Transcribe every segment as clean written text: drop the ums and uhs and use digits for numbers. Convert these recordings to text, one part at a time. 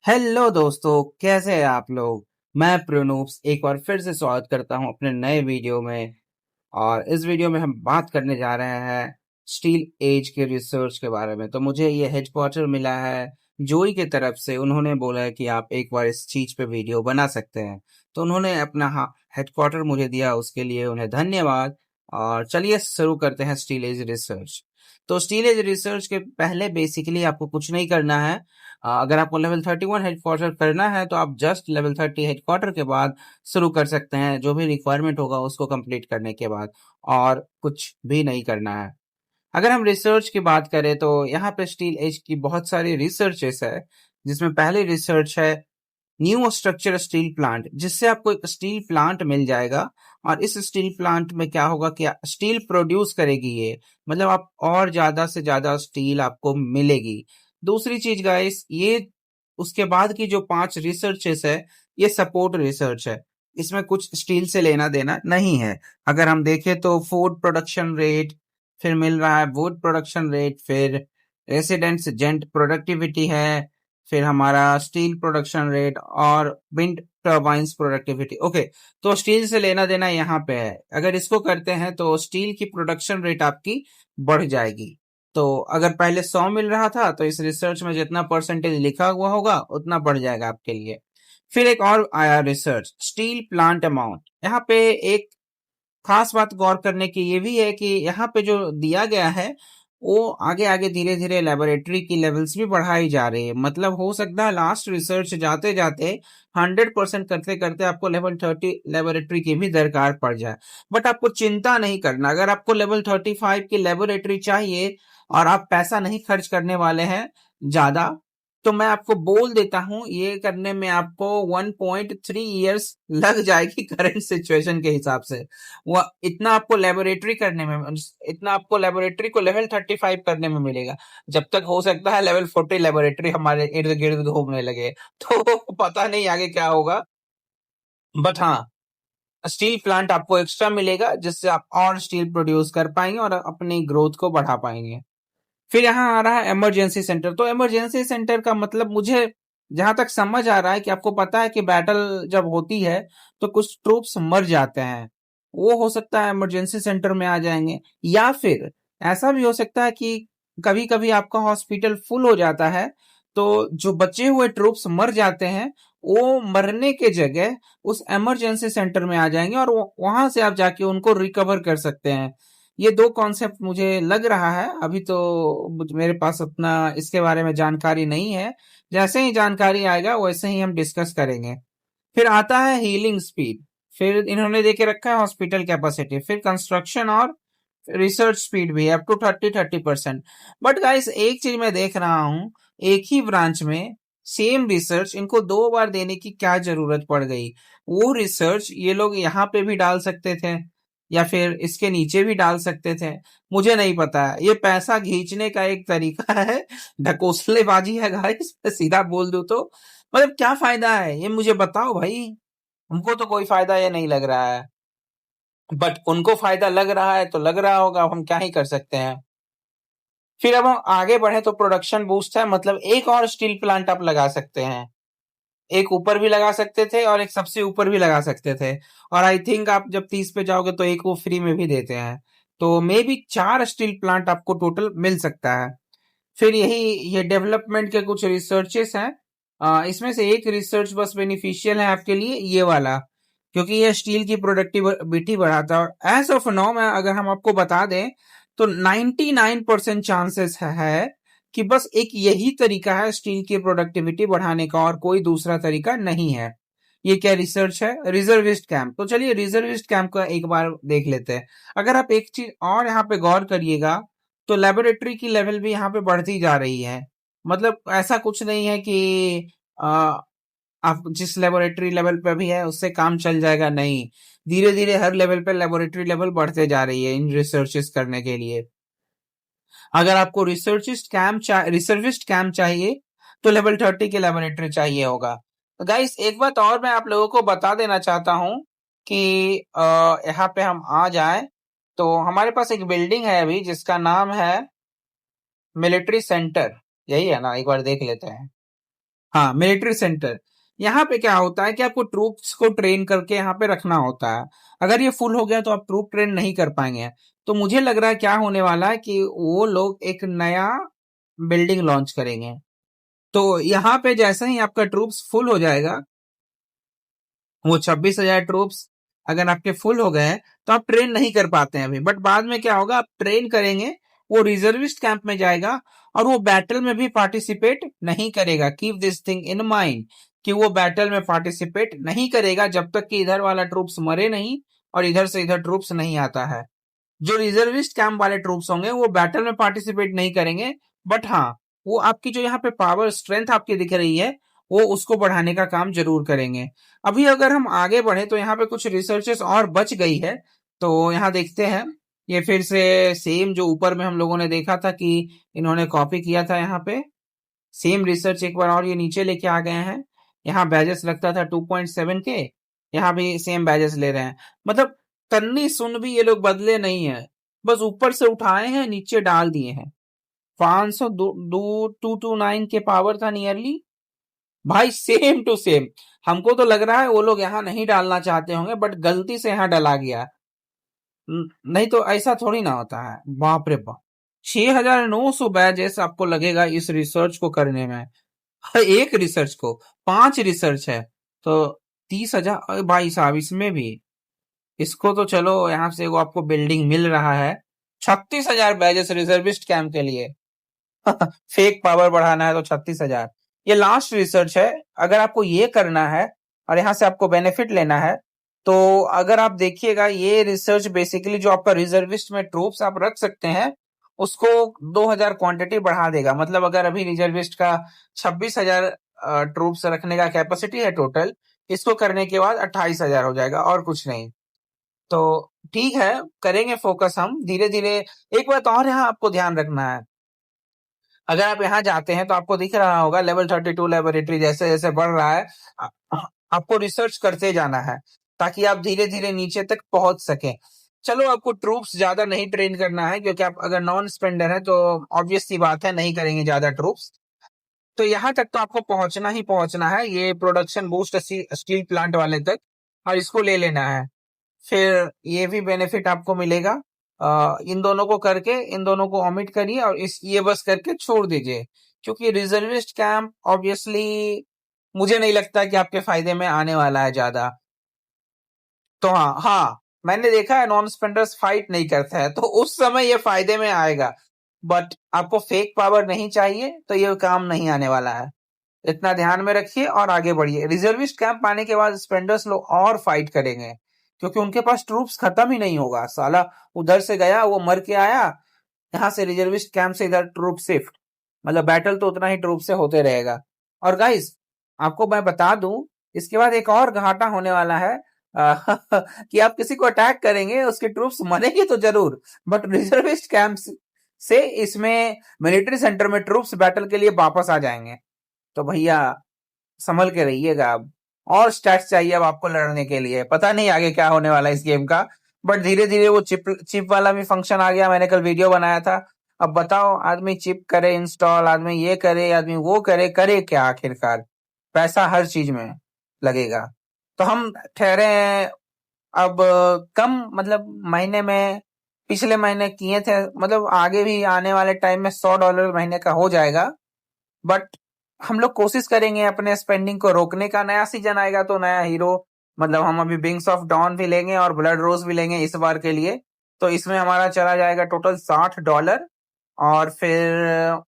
Hello दोस्तों, कैसे हैं आप लोग। मैं प्रोनूप्स एक बार फिर से स्वागत करता हूं अपने नए वीडियो में। और इस वीडियो में हम बात करने जा रहे हैं स्टील एज के रिसर्च के बारे में। तो मुझे ये हेडक्वार्टर मिला है जोई की तरफ से। उन्होंने बोला है कि आप एक बार इस चीज पे वीडियो बना सकते हैं, तो उन्होंने अपना हेडक्वार्टर मुझे दिया, उसके लिए उन्हें धन्यवाद। और चलिए शुरू करते हैं स्टील एज रिसर्च। तो स्टील एज रिसर्च के पहले बेसिकली आपको कुछ नहीं करना है। अगर आपको लेवल 31 हेडक्वार्टर करना है तो आप जस्ट लेवल 30 हेडक्वार्टर के बाद शुरू कर सकते हैं, जो भी रिक्वायरमेंट होगा उसको कंप्लीट करने के बाद। और कुछ भी नहीं करना है। अगर हम रिसर्च की बात करें तो यहाँ पे स्टील एज की बहुत सारी रिसर्चेस है, जिसमें पहली रिसर्च है न्यू स्ट्रक्चर स्टील प्लांट, जिससे आपको एक स्टील प्लांट मिल जाएगा। और इस स्टील प्लांट में क्या होगा कि स्टील प्रोड्यूस करेगी ये, मतलब आप और ज्यादा से ज्यादा स्टील आपको मिलेगी। दूसरी चीज गाइस, ये उसके बाद की जो 5 रिसर्चेस है, ये सपोर्ट रिसर्च है। इसमें कुछ स्टील से लेना देना नहीं है। अगर हम देखें तो फूड प्रोडक्शन रेट फिर मिल रहा है, वुड प्रोडक्शन रेट, फिर रेसिडेंट्स जेंट प्रोडक्टिविटी है, फिर हमारा स्टील प्रोडक्शन रेट और विंड टर्बाइंस प्रोडक्टिविटी। ओके, तो स्टील से लेना देना यहाँ पे है। अगर इसको करते हैं तो स्टील की प्रोडक्शन रेट आपकी बढ़ जाएगी। तो अगर पहले 100 मिल रहा था तो इस रिसर्च में जितना परसेंटेज लिखा हुआ होगा उतना बढ़ जाएगा आपके लिए। फिर एक और आया रिसर्च स्टील प्लांट अमाउंट। यहाँ पे एक खास बात गौर करने की ये भी है कि यहाँ पे जो दिया गया है वो आगे आगे धीरे धीरे लेबोरेटरी की लेवल्स भी बढ़ाई जा रही है। मतलब हो सकता है लास्ट रिसर्च जाते जाते 100% करते करते आपको लेवल 30 लेबोरेटरी की भी दरकार पड़ जाए। बट आपको चिंता नहीं करना। अगर आपको लेवल 35 की लेबोरेटरी चाहिए और आप पैसा नहीं खर्च करने वाले हैं ज्यादा, तो मैं आपको बोल देता हूं ये करने में आपको 1.3 इयर्स लग जाएगी करंट सिचुएशन के हिसाब से। वो इतना आपको लेबोरेटरी को लेवल 35 करने में मिलेगा। जब तक हो सकता है लेवल 40 लेबोरेटरी हमारे इर्द गिर्द घूमने लगे तो पता नहीं आगे क्या होगा। बट हाँ, स्टील प्लांट आपको एक्स्ट्रा मिलेगा, जिससे आप और स्टील प्रोड्यूस कर पाएंगे और अपनी ग्रोथ को बढ़ा पाएंगे। फिर यहाँ आ रहा है इमरजेंसी सेंटर। तो इमरजेंसी सेंटर का मतलब मुझे जहां तक समझ आ रहा है कि आपको पता है कि बैटल जब होती है तो कुछ ट्रूप्स मर जाते हैं, वो हो सकता है इमरजेंसी सेंटर में आ जाएंगे। या फिर ऐसा भी हो सकता है कि कभी कभी आपका हॉस्पिटल फुल हो जाता है, तो जो बचे हुए ट्रूप्स मर जाते हैं वो मरने के जगह उस इमरजेंसी सेंटर में आ जाएंगे और वहां से आप जाके उनको रिकवर कर सकते हैं। ये दो कॉन्सेप्ट मुझे लग रहा है। अभी तो मेरे पास उतना इसके बारे में जानकारी नहीं है। जैसे ही जानकारी आएगा वैसे ही हम डिस्कस करेंगे। फिर आता है हीलिंग स्पीड। फिर इन्होंने देके रखा है हॉस्पिटल कैपेसिटी, फिर कंस्ट्रक्शन और रिसर्च स्पीड भी अप टू 30% बट गाइस एक चीज मैं देख रहा हूँ, एक ही ब्रांच में सेम रिसर्च इनको 2 बार देने की क्या जरूरत पड़ गई। वो रिसर्च ये लोग यहाँ पे भी डाल सकते थे या फिर इसके नीचे भी डाल सकते थे। मुझे नहीं पता है, ये पैसा खींचने का एक तरीका है, ढकोसलेबाजी है गाइस, मैं सीधा बोल दूं तो। मतलब क्या फायदा है ये मुझे बताओ भाई। हमको तो कोई फायदा ये नहीं लग रहा है, बट उनको फायदा लग रहा है तो लग रहा होगा, अब हम क्या ही कर सकते हैं। फिर अब हम आगे बढ़े तो प्रोडक्शन बूस्ट है, मतलब एक और स्टील प्लांट आप लगा सकते हैं। एक ऊपर भी लगा सकते थे और एक सबसे ऊपर भी लगा सकते थे। और आई थिंक आप जब 30 पे जाओगे तो एक वो फ्री में भी देते हैं। तो मे बी 4 स्टील प्लांट आपको टोटल मिल सकता है। फिर ये डेवलपमेंट के कुछ रिसर्चेस हैं। इसमें से एक रिसर्च बस बेनिफिशियल है आपके लिए, ये वाला, क्योंकि ये स्टील की प्रोडक्टिविटी बढ़ाता है। और एज ऑफ नाउ में अगर हम आपको बता दें तो 99% चांसेस है कि बस एक यही तरीका है स्टील की प्रोडक्टिविटी बढ़ाने का और कोई दूसरा तरीका नहीं है। ये क्या रिसर्च है? Reservist camp. तो चलिए रिजर्विस्ट कैंप का एक बार देख लेते हैं। अगर आप एक चीज और यहाँ पे गौर करिएगा तो लेबोरेटरी की लेवल भी यहाँ पे बढ़ती जा रही है। मतलब ऐसा कुछ नहीं है कि आ, आप जिस लेबोरेटरी लेवल पे भी है उससे काम चल जाएगा, नहीं। धीरे धीरे हर लेवल पे लेबोरेटरी लेवल बढ़ते जा रही है इन रिसर्चेस करने के लिए। अगर आपको रिसर्विस्ट कैंप चाहिए तो लेवल 30 की लेबोरेटरी चाहिए होगा। तो गाइस एक बात और मैं आप लोगों को बता देना चाहता हूँ कि यहाँ पे हम आ जाए तो हमारे पास एक बिल्डिंग है अभी जिसका नाम है मिलिट्री सेंटर। यही है ना, एक बार देख लेते हैं। हाँ, मिलिट्री सेंटर। यहाँ पे क्या होता है कि आपको ट्रूप्स को ट्रेन करके यहाँ पे रखना होता है। अगर ये फुल हो गया तो आप ट्रूप ट्रेन नहीं कर पाएंगे। तो मुझे लग रहा है क्या होने वाला है कि वो लोग एक नया बिल्डिंग लॉन्च करेंगे। तो यहाँ पे जैसे ही आपका ट्रूप्स फुल हो जाएगा, वो 26,000 ट्रूप्स अगर आपके फुल हो गए हैं तो आप ट्रेन नहीं कर पाते हैं अभी, बट बाद में क्या होगा, आप ट्रेन करेंगे, वो रिजर्विस्ट कैंप में जाएगा और वो बैटल में भी पार्टिसिपेट नहीं करेगा। Keep this thing in mind कि वो बैटल में पार्टिसिपेट नहीं करेगा जब तक कि इधर वाला ट्रूप्स मरे नहीं और इधर से इधर ट्रूप्स नहीं आता है। जो रिजर्विस्ट कैंप वाले ट्रूप्स होंगे वो बैटल में पार्टिसिपेट नहीं करेंगे, बट हाँ, वो आपकी जो यहाँ पे पावर स्ट्रेंथ आपकी दिख रही है, वो उसको बढ़ाने का काम जरूर करेंगे। अभी अगर हम आगे बढ़े तो यहाँ पे कुछ रिसर्चेस और बच गई है, तो यहाँ देखते हैं। ये फिर से सेम जो ऊपर में हम लोगों ने देखा था कि इन्होंने कॉपी किया था, यहाँ पे सेम रिसर्च एक बार और ये नीचे लेके आ गए हैं। यहाँ बैजेस लगता था 2.7 के, यहाँ भी सेम बैजेस ले रहे हैं। मतलब तन्नी सुन भी ये लोग बदले नहीं है, बस ऊपर से उठाए हैं नीचे डाल दिए हैं। 500 229 के पावर था नियरली, भाई सेम टू सेम। हमको तो लग रहा है वो लोग यहाँ नहीं डालना चाहते होंगे, बट गलती से यहाँ डला गया। नहीं तो ऐसा थोड़ी ना होता है। बाप रे बाप, 6,900 बैजेस आपको लगेगा इस रिसर्च को करने में। एक रिसर्च को 5 रिसर्च है तो 30,000। भाई साहब, इसमें भी इसको तो चलो यहाँ से वो आपको बिल्डिंग मिल रहा है। 36,000 बैजेस रिजर्विस्ट कैंप के लिए। फेक पावर बढ़ाना है तो 36,000। ये लास्ट रिसर्च है। अगर आपको ये करना है और यहाँ से आपको बेनिफिट लेना है, तो अगर आप देखिएगा ये रिसर्च बेसिकली जो आपका रिजर्विस्ट में ट्रूप्स आप रख सकते हैं उसको 2,000 क्वांटिटी बढ़ा देगा। मतलब अगर अभी रिजर्विस्ट का 26,000 ट्रूप्स रखने का कैपेसिटी है टोटल, इसको करने के बाद 28,000 हो जाएगा और कुछ नहीं। तो ठीक है, करेंगे फोकस हम धीरे धीरे। एक बात और यहाँ आपको ध्यान रखना है, अगर आप यहाँ जाते हैं तो आपको दिख रहा होगा लेवल 32 लेबोरेटरी जैसे जैसे बढ़ रहा है, आपको रिसर्च करते जाना है ताकि आप धीरे धीरे नीचे तक पहुंच सके। चलो, आपको ट्रूप्स ज्यादा नहीं ट्रेन करना है क्योंकि आप अगर नॉन स्पेंडर है तो ऑब्वियस सी बात है नहीं करेंगे ज्यादा ट्रूप्स। तो यहाँ तक तो आपको पहुंचना ही पहुंचना है, ये प्रोडक्शन बूस्ट स्टील प्लांट वाले तक, और इसको ले लेना है। फिर ये भी बेनिफिट आपको मिलेगा। इन दोनों को करके इन दोनों को ऑमिट करिए और इस ये बस करके छोड़ दीजिए, क्योंकि रिजर्विस्ट कैंप ऑब्वियसली मुझे नहीं लगता कि आपके फायदे में आने वाला है ज्यादा। तो हाँ हाँ, मैंने देखा है नॉन स्पेंडर्स फाइट नहीं करता है तो उस समय ये फायदे में आएगा, बट आपको फेक पावर नहीं चाहिए तो ये काम नहीं आने वाला है। इतना ध्यान में रखिए और आगे बढ़िए। रिजर्विस्ट कैंप आने के बाद स्पेंडर्स लोग और फाइट करेंगे क्योंकि उनके पास ट्रूप्स खत्म ही नहीं होगा। साला उधर से गया, वो मर के आया, यहाँ से रिजर्विस्ट कैंप से इधर ट्रूप शिफ्ट, मतलब बैटल तो उतना ही ट्रूप से होते रहेगा। और गाइस, आपको मैं बता दूं, इसके बाद एक और घाटा होने वाला है। कि आप किसी को अटैक करेंगे, उसके ट्रूप्स मरेंगे तो जरूर, बट रिजर्विस्ट कैंप से इसमें मिलिट्री सेंटर में ट्रूप्स बैटल के लिए वापस आ जाएंगे। तो भैया संभल के रहिएगा। अब और स्टैट्स चाहिए अब आपको लड़ने के लिए। पता नहीं आगे क्या होने वाला है इस गेम का, बट धीरे धीरे वो चिप वाला भी फंक्शन आ गया। मैंने कल वीडियो बनाया था। अब बताओ, आदमी चिप करे इंस्टॉल, आदमी ये करे, आदमी वो करे, करे क्या आखिरकार? पैसा हर चीज में लगेगा। तो हम ठहरे हैं अब कम, मतलब महीने में, पिछले महीने किए थे, मतलब आगे भी आने वाले टाइम में $100 महीने का हो जाएगा। बट हम लोग कोशिश करेंगे अपने स्पेंडिंग को रोकने का। नया सीजन आएगा तो नया हीरो, मतलब हम अभी विंग्स ऑफ डॉन भी लेंगे और ब्लड रोज भी लेंगे इस बार के लिए। तो इसमें हमारा चला जाएगा टोटल $60। और फिर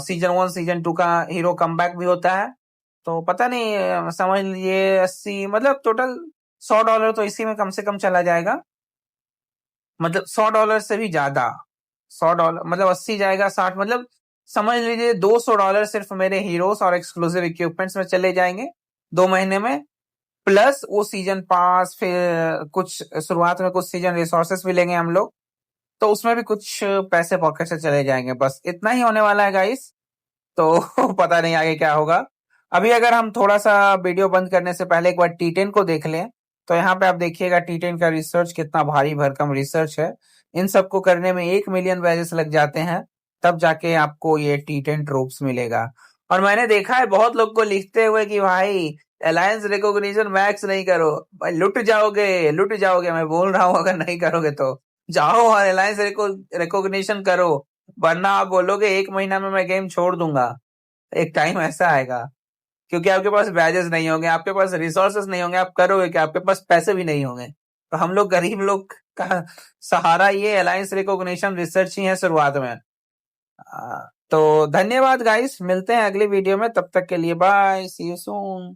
सीजन 1 सीजन 2 का हीरो कमबैक भी होता है। तो पता नहीं, समझ लीजिए 80, मतलब टोटल $100 तो इसी में कम से कम चला जाएगा। मतलब $100 से भी ज्यादा, $100 मतलब 80 जाएगा, 60, मतलब समझ लीजिए $200 सिर्फ मेरे हीरोज और एक्सक्लूसिव इक्विपमेंट्स में चले जाएंगे 2 महीने में। प्लस वो सीजन पास, फिर कुछ शुरुआत में कुछ सीजन रिसोर्सेस भी लेंगे हम लोग, तो उसमें भी कुछ पैसे पॉकेट से चले जाएंगे। बस इतना ही होने वाला है गाइस। तो पता नहीं आगे क्या होगा। अभी अगर हम थोड़ा सा वीडियो बंद करने से पहले एक बार T10 को देख लें, तो यहाँ पे आप देखिएगा T10 का रिसर्च कितना भारी भरकम रिसर्च है। इन सबको करने में 1 मिलियन बैजेस लग जाते हैं, तब जाके आपको ये T10 ट्रूप्स मिलेगा। और मैंने देखा है बहुत लोग को लिखते हुए कि भाई अलायंस रिकॉग्निशन मैक्स नहीं करो, भाई लुट जाओगे। मैं बोल रहा हूँ अगर नहीं करोगे तो जाओ और अलायंस रिकॉग्निशन करो, वरना आप बोलोगे 1 महीना में मैं गेम छोड़ दूंगा। एक टाइम ऐसा आएगा, क्योंकि आपके पास बैजेस नहीं होंगे, आपके पास रिसोर्सेस नहीं होंगे, आप करोगे क्या, आपके पास पैसे भी नहीं होंगे। तो हम लोग गरीब लोग का सहारा ये अलायंस रिकॉग्निशन रिसर्च ही है शुरुआत में। तो धन्यवाद गाइस, मिलते हैं अगली वीडियो में, तब तक के लिए बाय, सी यू सून।